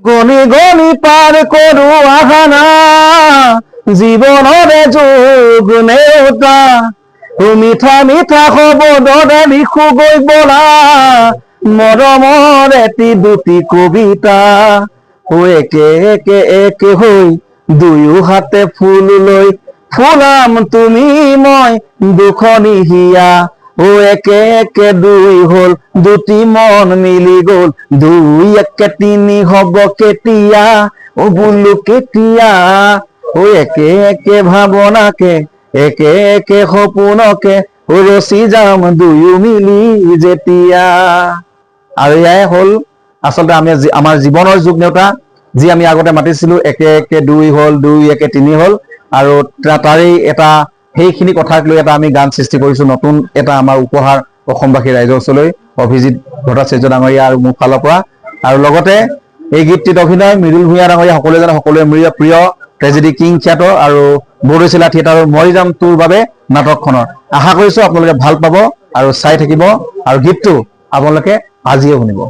গণি গণি পাৰ কৰো আহানা জীৱনৰে যোগ নেওতা মিঠা মিঠা শব্দৰে লিখো গৈ বলা মৰমৰ এটি দুটি কবিতা একে একে একে হৈ দুয়ো হাতে ফুল লৈ ফুলাম তুমি মই দুখনি হিয়া একে একে দুই হল দুটি মন মিলি গল দুই একে তিনি হব কেতিয়া বোলো কেতিয়া একে একে ভাৱনাকে একে একে সপোনকে ৰচি যাম দুয়ো মিলি যেতিয়া। আৰু এয়াই হল আচলতে আমি আমাৰ জীৱনৰ যুগ নেওতা যি আমি আগতে মাতিছিলো একে একে দুই হল দুই একে তিনি হল আৰু তাৰেই এটা সেইখিনি কথাক লৈ এটা আমি গান সৃষ্টি কৰিছো নতুন এটা আমাৰ উপহাৰ অসমবাসী ৰাইজৰ ওচৰলৈ অভিজিত ভট্টাচাৰ্য ডাঙৰীয়া আৰু মোৰ ফালৰ পৰা। আৰু লগতে এই গীতটিত অভিনয় মৃদুল ভূঞা ডাঙৰীয়া সকলোৱে প্ৰিয় ট্ৰেজেডি কিং খ্যাত আৰু বৰদৈচিলা থিয়েটাৰৰ মই যাম তোৰ বাবে নাটকখনৰ আশা কৰিছো আপোনালোকে ভাল পাব আৰু চাই থাকিব আৰু গীতটো আপোনালোকে আজিয়ে শুনিব।